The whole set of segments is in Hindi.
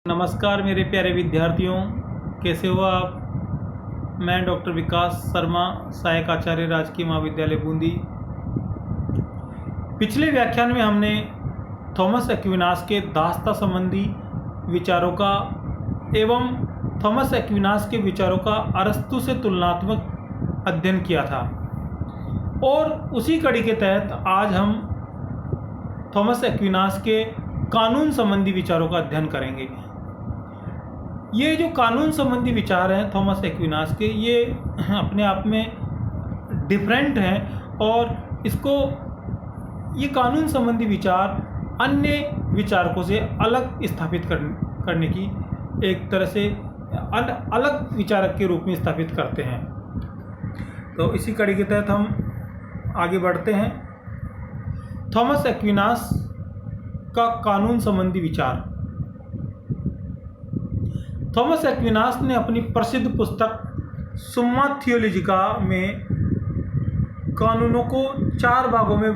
नमस्कार मेरे प्यारे विद्यार्थियों, कैसे हो आप। मैं डॉक्टर विकास शर्मा, सहायक आचार्य राजकीय महाविद्यालय बूंदी। पिछले व्याख्यान में हमने थॉमस एक्विनास के दास्ता संबंधी विचारों का एवं थॉमस एक्विनास के विचारों का अरस्तु से तुलनात्मक अध्ययन किया था और उसी कड़ी के तहत आज हम थॉमस एक्विनास के कानून संबंधी विचारों का अध्ययन करेंगे। ये जो कानून संबंधी विचार हैं थॉमस एक्विनास के, ये अपने आप में डिफरेंट हैं और ये कानून संबंधी विचार अन्य विचारकों से अलग स्थापित करने की एक तरह से अलग विचारक के रूप में स्थापित करते हैं। तो इसी कड़ी के तहत हम आगे बढ़ते हैं। थॉमस एक्विनास का कानून संबंधी विचार। थॉमस एक्विनास ने अपनी प्रसिद्ध पुस्तक सुम्मा थियोलॉजिका में कानूनों का चार भागों में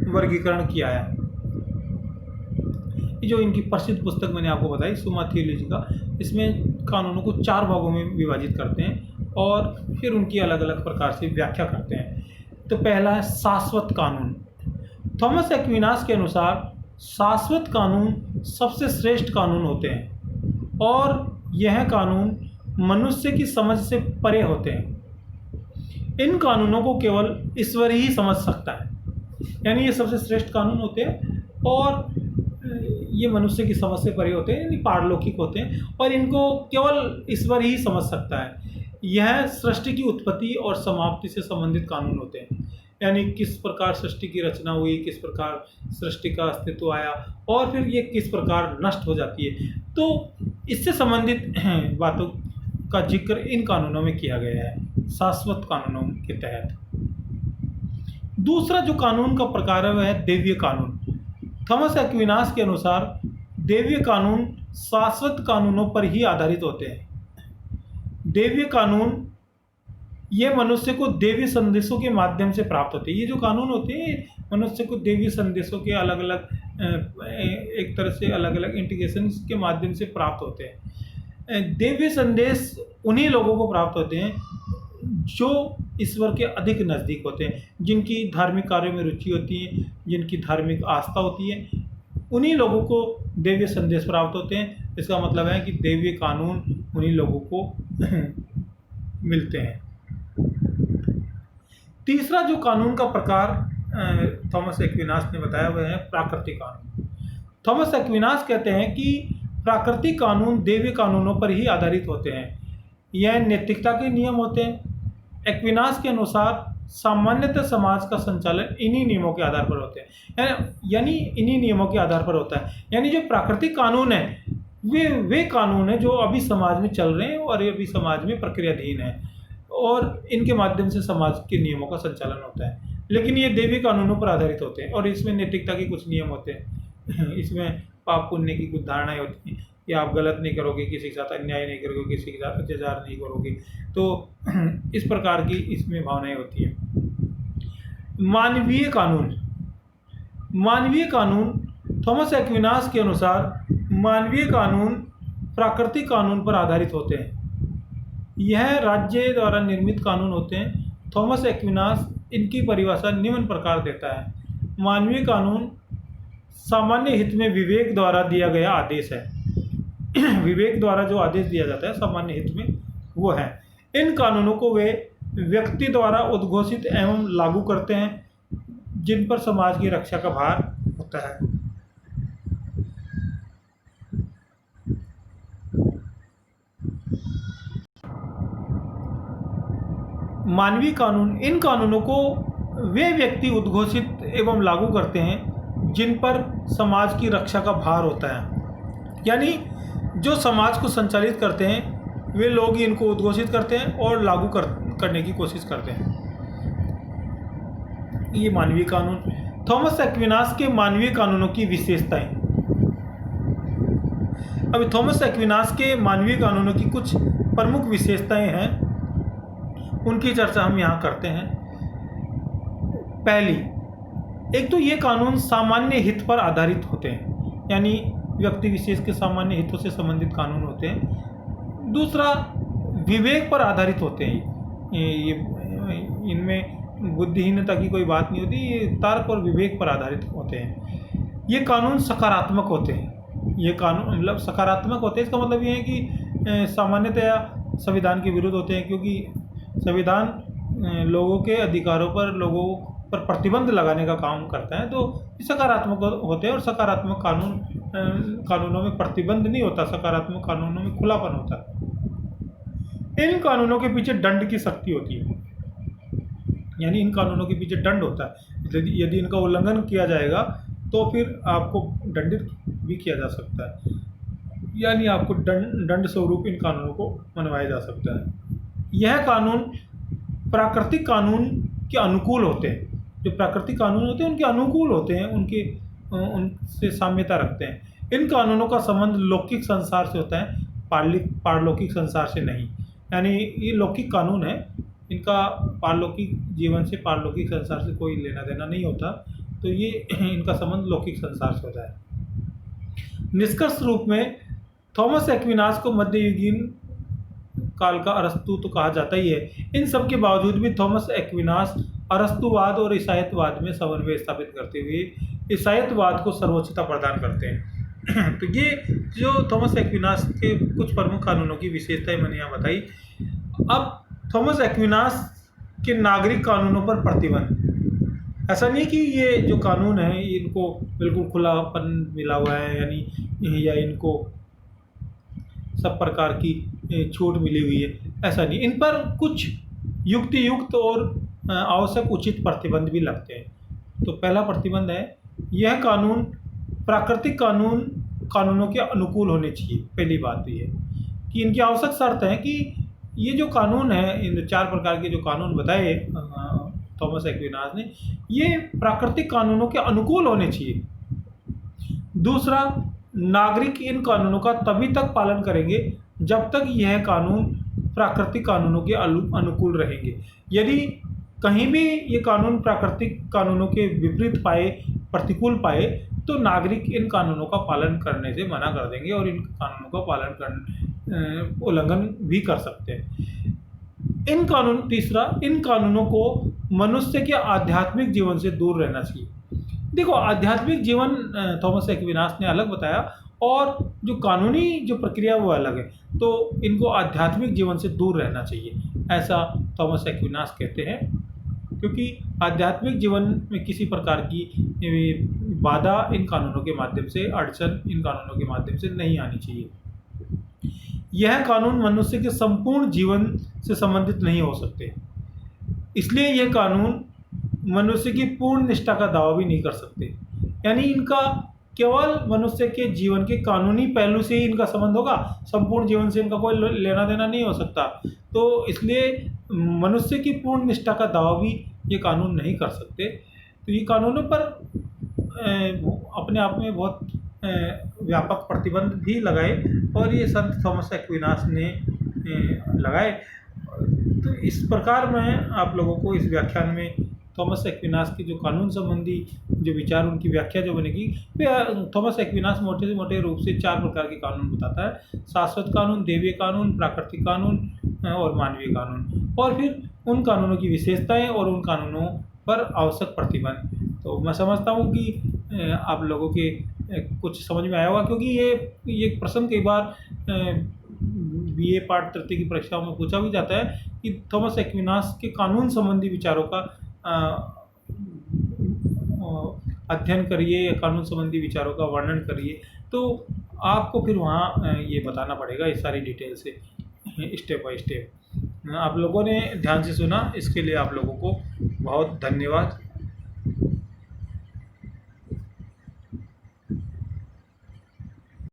वर्गीकरण किया है। जो इनकी प्रसिद्ध पुस्तक मैंने आपको बताई सुम्मा थियोलॉजिका, इसमें कानूनों को चार भागों में विभाजित करते हैं और फिर उनकी अलग अलग प्रकार से व्याख्या करते हैं। तो पहला है शाश्वत कानून। थॉमस एक्विनास के अनुसार शाश्वत कानून सबसे श्रेष्ठ कानून होते हैं और यह कानून मनुष्य की समझ से परे होते हैं। इन कानूनों को केवल ईश्वर ही समझ सकता है, यानी ये सबसे श्रेष्ठ कानून होते हैं और ये मनुष्य की समझ से परे होते हैं, यानी पारलौकिक होते हैं और इनको केवल ईश्वर ही समझ सकता है। यह सृष्टि की उत्पत्ति और समाप्ति से संबंधित कानून होते हैं, यानी किस प्रकार सृष्टि की रचना हुई, किस प्रकार सृष्टि का अस्तित्व आया और फिर ये किस प्रकार नष्ट हो जाती है। तो इससे संबंधित बातों का जिक्र इन कानूनों में किया गया है, शाश्वत कानूनों के तहत। दूसरा जो कानून का प्रकार है वह है दैवीय कानून। थॉमस एक्विनास के अनुसार दैवीय कानून शाश्वत कानूनों पर ही आधारित होते हैं। दैवीय कानून ये मनुष्य को देवी संदेशों के माध्यम से प्राप्त होते हैं। ये जो कानून होते हैं मनुष्य को देवी संदेशों के अलग अलग एक तरह से अलग अलग इंटीग्रेशन के माध्यम से प्राप्त होते हैं। देवी संदेश उन्हीं लोगों को प्राप्त होते हैं जो ईश्वर के अधिक नज़दीक होते हैं, जिनकी धार्मिक कार्यों में रुचि होती है, जिनकी धार्मिक आस्था होती है, उन्हीं लोगों को देवी संदेश प्राप्त होते हैं। इसका मतलब है कि देवी कानून उन्हीं लोगों को मिलते हैं। तीसरा जो कानून का प्रकार थॉमस एक्विनास ने बताया वह है प्राकृतिक कानून। थॉमस एक्विनास कहते हैं कि प्राकृतिक कानून दैवीय कानूनों पर ही आधारित होते हैं। यह नैतिकता के नियम होते हैं। एक्विनास के अनुसार सामान्यतः समाज का संचालन इन्हीं नियमों के आधार पर होते हैं, यानी इन्हीं नियमों के आधार पर होता है। यानी जो प्राकृतिक कानून है वे कानून है जो अभी समाज में चल रहे हैं और ये अभी समाज में प्रक्रियाधीन है और इनके माध्यम से समाज के नियमों का संचालन होता है। लेकिन ये दैवीय कानूनों पर आधारित होते हैं और इसमें नैतिकता के कुछ नियम होते हैं। इसमें पाप पुण्य की कुछ धारणाएं होती हैं कि आप गलत नहीं करोगे, किसी के साथ अन्याय नहीं करोगे, किसी के साथ अत्याचार नहीं करोगे। तो इस प्रकार की इसमें भावनाएं होती हैं। मानवीय कानून थॉमस एक्विनास के अनुसार मानवीय कानून प्राकृतिक कानून पर आधारित होते हैं। यह राज्य द्वारा निर्मित कानून होते हैं। थॉमस एक्विनास इनकी परिभाषा निम्न प्रकार देता है। मानवीय कानून सामान्य हित में विवेक द्वारा दिया गया आदेश है। विवेक द्वारा जो आदेश दिया जाता है सामान्य हित में वो है। इन कानूनों को वे व्यक्ति द्वारा उद्घोषित एवं लागू करते हैं जिन पर समाज की रक्षा का भार होता है। मानवीय कानून, इन कानूनों को वे व्यक्ति उद्घोषित एवं लागू करते हैं जिन पर समाज की रक्षा का भार होता है। यानी जो समाज को संचालित करते हैं वे लोग इनको उद्घोषित करते हैं और लागू करने की कोशिश करते हैं। ये मानवीय कानून। थॉमस एक्विनास के मानवीय कानूनों की विशेषताएं। अभी थॉमस एक्विनास के मानवीय कानूनों की कुछ प्रमुख विशेषताएं हैं, उनकी चर्चा हम यहाँ करते हैं। पहली, एक तो ये कानून सामान्य हित पर आधारित होते हैं, यानी व्यक्ति विशेष के सामान्य हितों से संबंधित कानून होते हैं। दूसरा, विवेक पर आधारित होते हैं। ये इनमें बुद्धिहीनता की कोई बात नहीं होती, ये तर्क और विवेक पर आधारित होते हैं। ये कानून सकारात्मक होते हैं। ये कानून मतलब सकारात्मक होते हैं, इसका मतलब ये है कि सामान्यतया संविधान के विरुद्ध होते हैं, क्योंकि संविधान लोगों के अधिकारों पर, लोगों पर प्रतिबंध लगाने का काम करता है। तो सकारात्मक होते हैं, और सकारात्मक कानूनों में प्रतिबंध नहीं होता, सकारात्मक कानूनों में खुलापन होता है। इन कानूनों के पीछे दंड की शक्ति होती है, यानी इन कानूनों के पीछे दंड होता है। यदि इनका उल्लंघन किया जाएगा तो फिर आपको दंडित भी किया जा सकता है, यानी आपको दंड स्वरूप इन कानूनों को मनवाया जा सकता है। यह कानून प्राकृतिक कानून के अनुकूल होते हैं। जो प्राकृतिक कानून होते हैं उनके अनुकूल होते हैं, उनसे साम्यता रखते हैं। इन कानूनों का संबंध लौकिक संसार से होता है, पारलौकिक संसार से नहीं। यानी ये लौकिक कानून है, इनका पारलौकिक जीवन से, पारलौकिक संसार से कोई लेना देना नहीं होता। तो ये इनका संबंध लौकिक संसार से होता है। निष्कर्ष रूप में थॉमस एक्विनास को मध्ययुगीन काल का अरस्तु तो कहा जाता ही है। इन सब के बावजूद भी थॉमस एक्विनास अरस्तुवाद और ईसाईयतवाद में समन्वय स्थापित करते हुए ईसाईयतवाद को सर्वोच्चता प्रदान करते हैं। तो ये जो थॉमस एक्विनास के कुछ प्रमुख कानूनों की विशेषताएं मैंने यहाँ बताई। अब थॉमस एक्विनास के नागरिक कानूनों पर प्रतिबंध। ऐसा नहीं कि ये जो कानून है इनको बिल्कुल खुलापन मिला हुआ है, यानी या इनको सब प्रकार की छूट मिली हुई है, ऐसा नहीं। इन पर कुछ युक्त और आवश्यक उचित प्रतिबंध भी लगते हैं। तो पहला प्रतिबंध है, यह कानून प्राकृतिक कानूनों के अनुकूल होने चाहिए। पहली बात तो ये कि इनकी आवश्यक शर्त है कि ये जो कानून है, इन 4 प्रकार के जो कानून बताए थॉमस एक्विनास ने, ये प्राकृतिक कानूनों के अनुकूल होने चाहिए। दूसरा, नागरिक इन कानूनों का तभी तक पालन करेंगे जब तक यह कानून प्राकृतिक कानूनों के अनुकूल रहेंगे। यदि कहीं भी ये कानून प्राकृतिक कानूनों के विपरीत पाए, प्रतिकूल पाए, तो नागरिक इन कानूनों का पालन करने से मना कर देंगे और इन कानूनों का उल्लंघन भी कर सकते हैं। तीसरा, इन कानूनों को मनुष्य के आध्यात्मिक जीवन से दूर रहना चाहिए। देखो, आध्यात्मिक जीवन थॉमस एक्विनास ने अलग बताया और जो कानूनी जो प्रक्रिया वो अलग है। तो इनको आध्यात्मिक जीवन से दूर रहना चाहिए, ऐसा थॉमस एक्विनास कहते हैं, क्योंकि आध्यात्मिक जीवन में किसी प्रकार की बाधा इन कानूनों के माध्यम से, अड़चन इन कानूनों के माध्यम से नहीं आनी चाहिए। यह कानून मनुष्य के संपूर्ण जीवन से संबंधित नहीं हो सकते, इसलिए यह कानून मनुष्य की पूर्ण निष्ठा का दावा भी नहीं कर सकते। यानी इनका केवल मनुष्य के जीवन के कानूनी पहलू से ही इनका संबंध होगा, संपूर्ण जीवन से इनका कोई लेना देना नहीं हो सकता। तो इसलिए मनुष्य की पूर्ण निष्ठा का दावा भी ये कानून नहीं कर सकते। तो ये कानूनों पर अपने आप में बहुत व्यापक प्रतिबंध भी लगाए और ये संत थॉमस एक्विनास ने लगाए। तो इस प्रकार मैं आप लोगों को इस व्याख्यान में थॉमस एक्विनास के जो कानून संबंधी जो विचार, उनकी व्याख्या जो बनेगी, थॉमस एक्विनास मोटे से मोटे रूप से 4 प्रकार के कानून बताता है: शाश्वत कानून, देवीय कानून, प्राकृतिक कानून और मानवीय कानून, और फिर उन कानूनों की विशेषताएं और उन कानूनों पर आवश्यक प्रतिबंध। तो मैं समझता हूँ कि आप लोगों के कुछ समझ में आया होगा, क्योंकि ये प्रश्न कई बार BA पार्ट तृतीय की परीक्षाओं में पूछा भी जाता है कि थॉमस एक्विनास के कानून संबंधी विचारों का अध्ययन करिए या कानून संबंधी विचारों का वर्णन करिए। तो आपको फिर वहाँ ये बताना पड़ेगा इस सारी डिटेल से, स्टेप बाय स्टेप। आप लोगों ने ध्यान से सुना, इसके लिए आप लोगों को बहुत धन्यवाद।